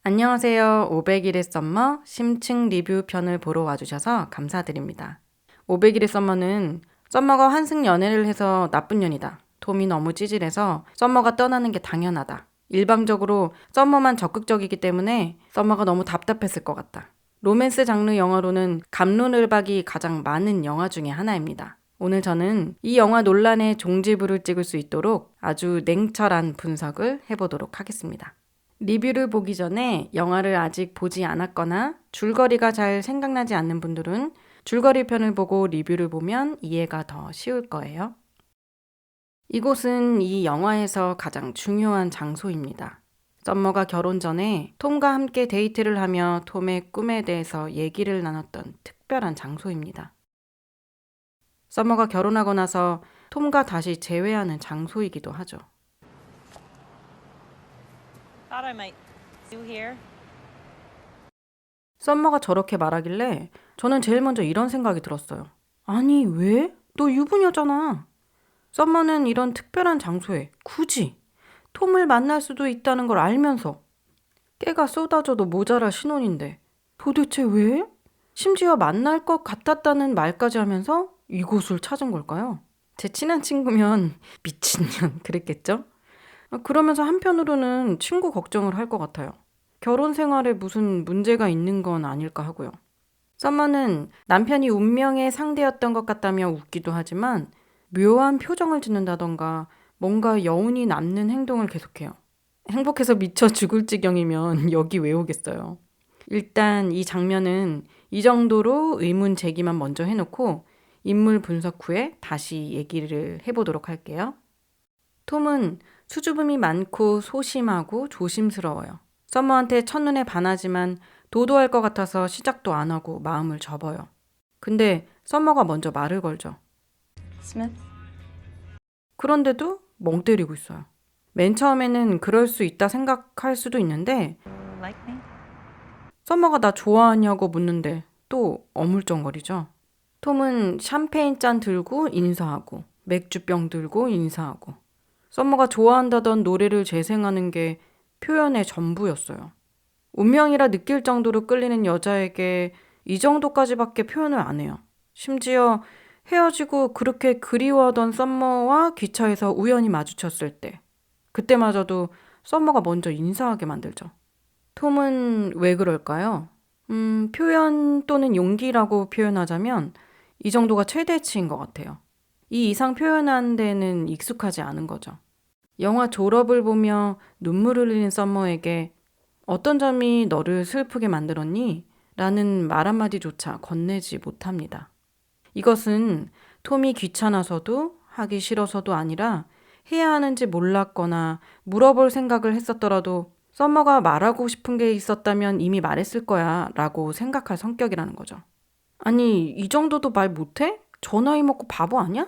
안녕하세요. 500일의 썸머 심층 리뷰 편을 보러 와주셔서 감사드립니다. 500일의 썸머는 썸머가 환승 연애를 해서 나쁜 년이다. 톰이 너무 찌질해서 썸머가 떠나는 게 당연하다. 일방적으로 썸머만 적극적이기 때문에 썸머가 너무 답답했을 것 같다. 로맨스 장르 영화로는 갑론을박이 가장 많은 영화 중에 하나입니다. 오늘 저는 이 영화 논란의 종지부를 찍을 수 있도록 아주 냉철한 분석을 해보도록 하겠습니다. 리뷰를 보기 전에 영화를 아직 보지 않았거나 줄거리가 잘 생각나지 않는 분들은 줄거리 편을 보고 리뷰를 보면 이해가 더 쉬울 거예요. 이곳은 이 영화에서 가장 중요한 장소입니다. 썸머가 결혼 전에 톰과 함께 데이트를 하며 톰의 꿈에 대해서 얘기를 나눴던 특별한 장소입니다. 썸머가 결혼하고 나서 톰과 다시 재회하는 장소이기도 하죠. Thought I might see you here. 썸머가 저렇게 말하길래 저는 제일 먼저 이런 생각이 들었어요. 아니, 왜? 너 유부녀잖아. 썸머는 이런 특별한 장소에 굳이 톰을 만날 수도 있다는 걸 알면서 깨가 쏟아져도 모자랄 신혼인데 도대체 왜? 심지어 만날 것 같았다는 말까지 하면서 이곳을 찾은 걸까요? 제 친한 친구면 미친년 그랬겠죠? 그러면서 한편으로는 친구 걱정을 할 것 같아요. 결혼 생활에 무슨 문제가 있는 건 아닐까 하고요. 썸머는 남편이 운명의 상대였던 것 같다며 웃기도 하지만 묘한 표정을 짓는다던가 뭔가 여운이 남는 행동을 계속해요. 행복해서 미쳐 죽을 지경이면 여기 왜 오겠어요. 일단 이 장면은 이 정도로 의문 제기만 먼저 해놓고 인물 분석 후에 다시 얘기를 해보도록 할게요. 톰은 수줍음이 많고 소심하고 조심스러워요. 썸머한테 첫눈에 반하지만 도도할 것 같아서 시작도 안 하고 마음을 접어요. 근데 썸머가 먼저 말을 걸죠. Smith? 그런데도 멍 때리고 있어요. 맨 처음에는 그럴 수 있다 생각할 수도 있는데 Like me? 썸머가 나 좋아하냐고 묻는데 또 어물쩡거리죠. 톰은 샴페인 잔 들고 인사하고 맥주병 들고 인사하고 썸머가 좋아한다던 노래를 재생하는 게 표현의 전부였어요. 운명이라 느낄 정도로 끌리는 여자에게 이 정도까지밖에 표현을 안 해요. 심지어 헤어지고 그렇게 그리워하던 썸머와 기차에서 우연히 마주쳤을 때 그때마저도 썸머가 먼저 인사하게 만들죠. 톰은 왜 그럴까요? 표현 또는 용기라고 표현하자면 이 정도가 최대치인 것 같아요. 이 이상 표현하는 데는 익숙하지 않은 거죠. 영화 졸업을 보며 눈물을 흘린 썸머에게 어떤 점이 너를 슬프게 만들었니? 라는 말 한마디조차 건네지 못합니다. 이것은 톰이 귀찮아서도 하기 싫어서도 아니라 해야 하는지 몰랐거나 물어볼 생각을 했었더라도 썸머가 말하고 싶은 게 있었다면 이미 말했을 거야 라고 생각할 성격이라는 거죠. 아니, 이 정도도 말 못해? 저 나이 먹고 바보 아니야?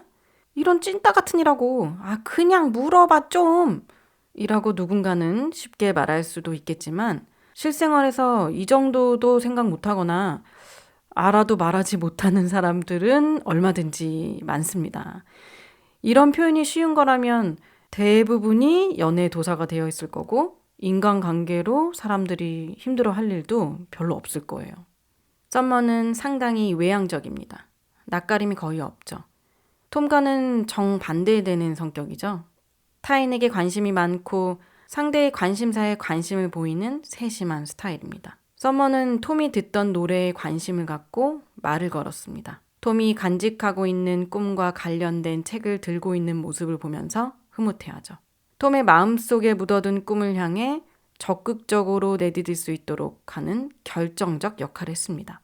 이런 찐따 같은 이라고. 그냥 물어봐 좀. 이라고 누군가는 쉽게 말할 수도 있겠지만 실생활에서 이 정도도 생각 못하거나 알아도 말하지 못하는 사람들은 얼마든지 많습니다. 이런 표현이 쉬운 거라면 대부분이 연애 도사가 되어 있을 거고 인간관계로 사람들이 힘들어 할 일도 별로 없을 거예요. 썸머는 상당히 외향적입니다. 낯가림이 거의 없죠. 톰과는 정반대되는 성격이죠. 타인에게 관심이 많고 상대의 관심사에 관심을 보이는 세심한 스타일입니다. 썸머는 톰이 듣던 노래에 관심을 갖고 말을 걸었습니다. 톰이 간직하고 있는 꿈과 관련된 책을 들고 있는 모습을 보면서 흐뭇해하죠. 톰의 마음속에 묻어둔 꿈을 향해 적극적으로 내디딜 수 있도록 하는 결정적 역할을 했습니다.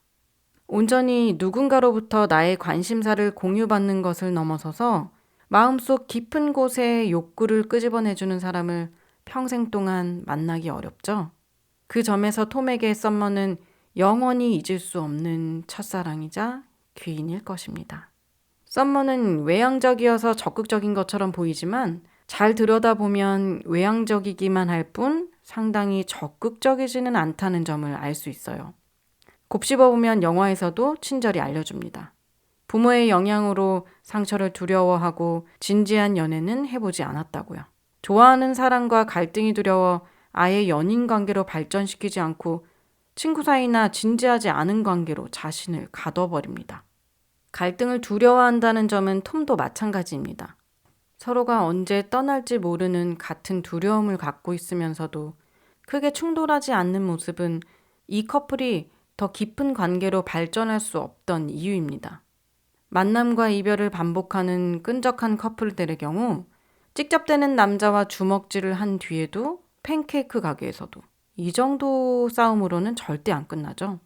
온전히 누군가로부터 나의 관심사를 공유받는 것을 넘어서서 마음속 깊은 곳에 욕구를 끄집어내주는 사람을 평생 동안 만나기 어렵죠. 그 점에서 톰에게 썸머는 영원히 잊을 수 없는 첫사랑이자 귀인일 것입니다. 썸머는 외향적이어서 적극적인 것처럼 보이지만 잘 들여다보면 외향적이기만 할 뿐 상당히 적극적이지는 않다는 점을 알 수 있어요. 곱씹어보면 영화에서도 친절히 알려줍니다. 부모의 영향으로 상처를 두려워하고 진지한 연애는 해보지 않았다고요. 좋아하는 사람과 갈등이 두려워 아예 연인 관계로 발전시키지 않고 친구 사이나 진지하지 않은 관계로 자신을 가둬버립니다. 갈등을 두려워한다는 점은 톰도 마찬가지입니다. 서로가 언제 떠날지 모르는 같은 두려움을 갖고 있으면서도 크게 충돌하지 않는 모습은 이 커플이 더 깊은 관계로 발전할 수 없던 이유입니다. 만남과 이별을 반복하는 끈적한 커플들의 경우 찍잡대는 남자와 주먹질을 한 뒤에도 팬케이크 가게에서도 이 정도 싸움으로는 절대 안 끝나죠.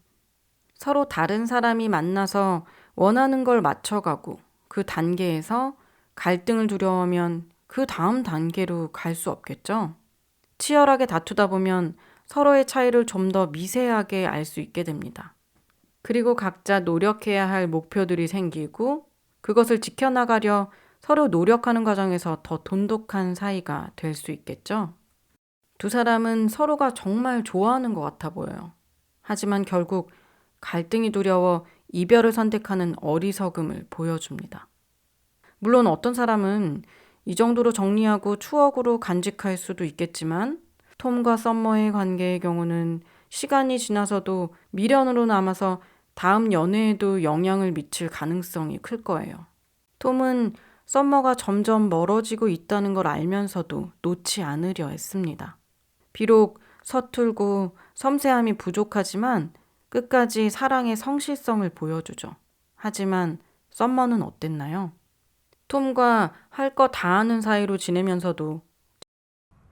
서로 다른 사람이 만나서 원하는 걸 맞춰가고 그 단계에서 갈등을 두려워하면 그 다음 단계로 갈 수 없겠죠. 치열하게 다투다 보면 서로의 차이를 좀 더 미세하게 알 수 있게 됩니다. 그리고 각자 노력해야 할 목표들이 생기고 그것을 지켜나가려 서로 노력하는 과정에서 더 돈독한 사이가 될 수 있겠죠. 두 사람은 서로가 정말 좋아하는 것 같아 보여요. 하지만 결국 갈등이 두려워 이별을 선택하는 어리석음을 보여줍니다. 물론 어떤 사람은 이 정도로 정리하고 추억으로 간직할 수도 있겠지만 톰과 썸머의 관계의 경우는 시간이 지나서도 미련으로 남아서 다음 연애에도 영향을 미칠 가능성이 클 거예요. 톰은 썸머가 점점 멀어지고 있다는 걸 알면서도 놓지 않으려 했습니다. 비록 서툴고 섬세함이 부족하지만 끝까지 사랑의 성실성을 보여주죠. 하지만 썸머는 어땠나요? 톰과 할 거 다 하는 사이로 지내면서도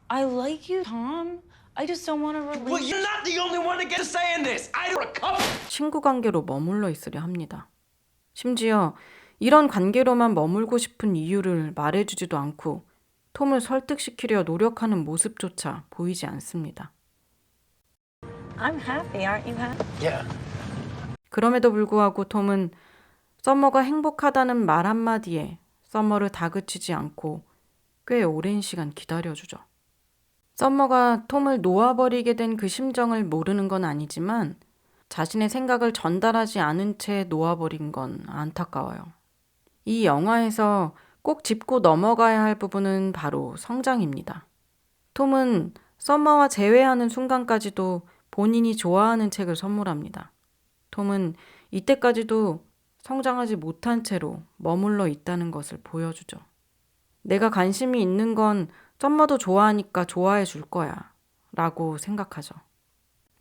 I like you, Tom. I just don't want a Well, relationship. you're not the only one that gets saying this. I don't a couple. 친구 관계로 머물러 있으려 합니다. 심지어 이런 관계로만 머물고 싶은 이유를 말해주지도 않고 톰을 설득시키려 노력하는 모습조차 보이지 않습니다. I'm happy, aren't you happy? Yeah. 그럼에도 불구하고 톰은 썸머가 행복하다는 말 한마디에 썸머를 다그치지 않고 꽤 오랜 시간 기다려주죠. 썸머가 톰을 놓아버리게 된 그 심정을 모르는 건 아니지만 자신의 생각을 전달하지 않은 채 놓아버린 건 안타까워요. 이 영화에서 꼭 짚고 넘어가야 할 부분은 바로 성장입니다. 톰은 썸머와 재회하는 순간까지도 본인이 좋아하는 책을 선물합니다. 톰은 이때까지도 성장하지 못한 채로 머물러 있다는 것을 보여주죠. 내가 관심이 있는 건 썸머도 좋아하니까 좋아해 줄 거야 라고 생각하죠.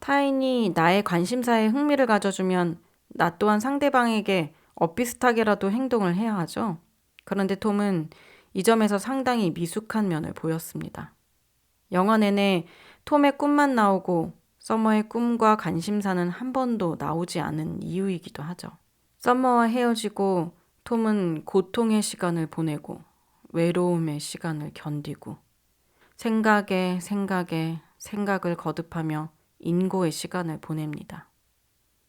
타인이 나의 관심사에 흥미를 가져주면 나 또한 상대방에게 엇비슷하게라도 행동을 해야 하죠. 그런데 톰은 이 점에서 상당히 미숙한 면을 보였습니다. 영화 내내 톰의 꿈만 나오고 썸머의 꿈과 관심사는 한 번도 나오지 않은 이유이기도 하죠. 썸머와 헤어지고 톰은 고통의 시간을 보내고 외로움의 시간을 견디고 생각을 거듭하며 인고의 시간을 보냅니다.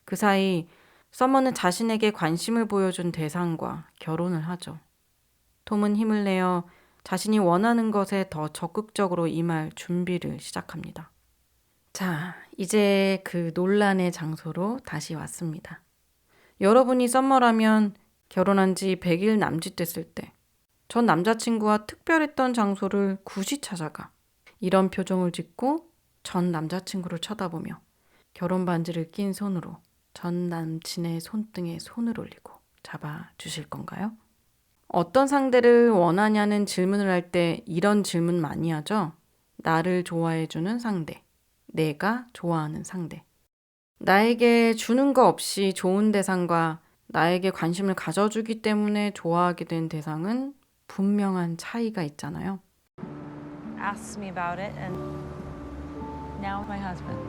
그 사이 썸머는 자신에게 관심을 보여준 대상과 결혼을 하죠. 톰은 힘을 내어 자신이 원하는 것에 더 적극적으로 임할 준비를 시작합니다. 자, 이제 그 논란의 장소로 다시 왔습니다. 여러분이 썸머라면 결혼한 지 100일 남짓 됐을 때 전 남자친구와 특별했던 장소를 굳이 찾아가 이런 표정을 짓고 전 남자친구를 쳐다보며 결혼 반지를 낀 손으로 전 남친의 손등에 손을 올리고 잡아주실 건가요? 어떤 상대를 원하냐는 질문을 할 때 이런 질문 많이 하죠. 나를 좋아해주는 상대, 내가 좋아하는 상대. 나에게 주는 거 없이 좋은 대상과 나에게 관심을 가져주기 때문에 좋아하게 된 대상은 분명한 차이가 있잖아요. Asked me about it, and now my husband.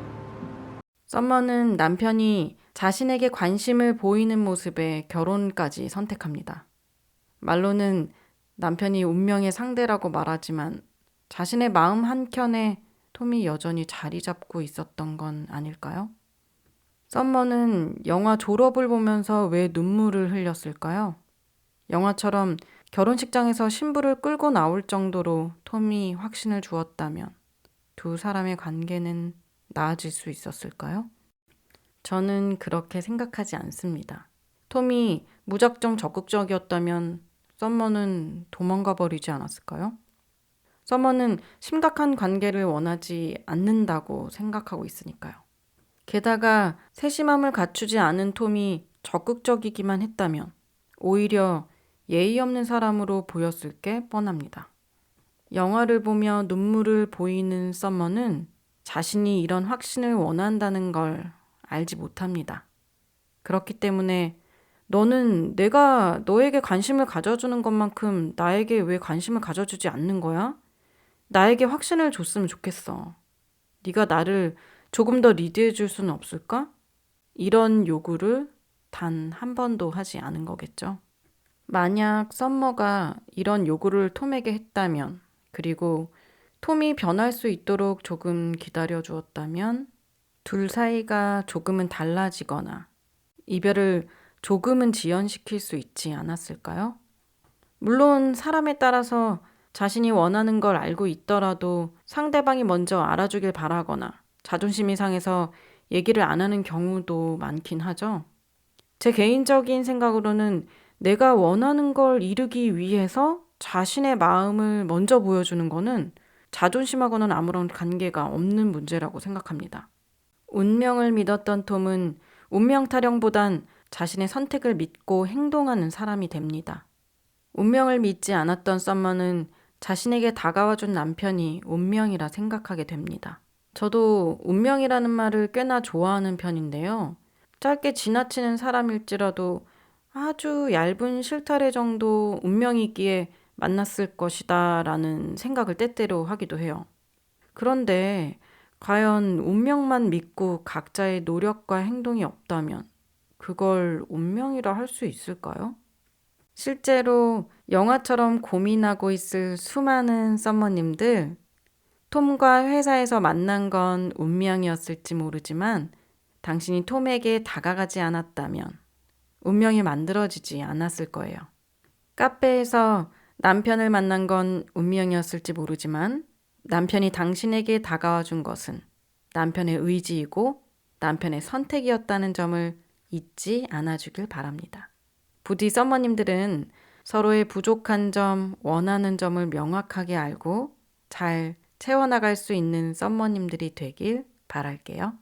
썸머는 남편이 자신에게 관심을 보이는 모습에 결혼까지 선택합니다. 말로는 남편이 운명의 상대라고 말하지만 자신의 마음 한켠에 톰이 여전히 자리 잡고 있었던 건 아닐까요? 썸머는 영화 졸업을 보면서 왜 눈물을 흘렸을까요? 영화처럼 결혼식장에서 신부를 끌고 나올 정도로 톰이 확신을 주었다면 두 사람의 관계는 나아질 수 있었을까요? 저는 그렇게 생각하지 않습니다. 톰이 무작정 적극적이었다면 썸머는 도망가 버리지 않았을까요? 서머는 심각한 관계를 원하지 않는다고 생각하고 있으니까요. 게다가 세심함을 갖추지 않은 톰이 적극적이기만 했다면 오히려 예의 없는 사람으로 보였을 게 뻔합니다. 영화를 보며 눈물을 보이는 서머는 자신이 이런 확신을 원한다는 걸 알지 못합니다. 그렇기 때문에 너는 내가 너에게 관심을 가져주는 것만큼 나에게 왜 관심을 가져주지 않는 거야? 나에게 확신을 줬으면 좋겠어. 네가 나를 조금 더 리드해 줄 수는 없을까? 이런 요구를 단 한 번도 하지 않은 거겠죠. 만약 썸머가 이런 요구를 톰에게 했다면, 그리고 톰이 변할 수 있도록 조금 기다려 주었다면 둘 사이가 조금은 달라지거나 이별을 조금은 지연시킬 수 있지 않았을까요? 물론 사람에 따라서 자신이 원하는 걸 알고 있더라도 상대방이 먼저 알아주길 바라거나 자존심이 상해서 얘기를 안 하는 경우도 많긴 하죠. 제 개인적인 생각으로는 내가 원하는 걸 이루기 위해서 자신의 마음을 먼저 보여주는 거는 자존심하고는 아무런 관계가 없는 문제라고 생각합니다. 운명을 믿었던 톰은 운명 타령보단 자신의 선택을 믿고 행동하는 사람이 됩니다. 운명을 믿지 않았던 썸머는 자신에게 다가와준 남편이 운명이라 생각하게 됩니다. 저도 운명이라는 말을 꽤나 좋아하는 편인데요. 짧게 지나치는 사람일지라도 아주 얇은 실타래 정도 운명이 있기에 만났을 것이다 라는 생각을 때때로 하기도 해요. 그런데 과연 운명만 믿고 각자의 노력과 행동이 없다면 그걸 운명이라 할 수 있을까요? 실제로 영화처럼 고민하고 있을 수많은 썸머님들, 톰과 회사에서 만난 건 운명이었을지 모르지만 당신이 톰에게 다가가지 않았다면 운명이 만들어지지 않았을 거예요. 카페에서 남편을 만난 건 운명이었을지 모르지만 남편이 당신에게 다가와 준 것은 남편의 의지이고 남편의 선택이었다는 점을 잊지 않아주길 바랍니다. 부디 썸머님들은 서로의 부족한 점, 원하는 점을 명확하게 알고 잘 채워나갈 수 있는 썸머님들이 되길 바랄게요.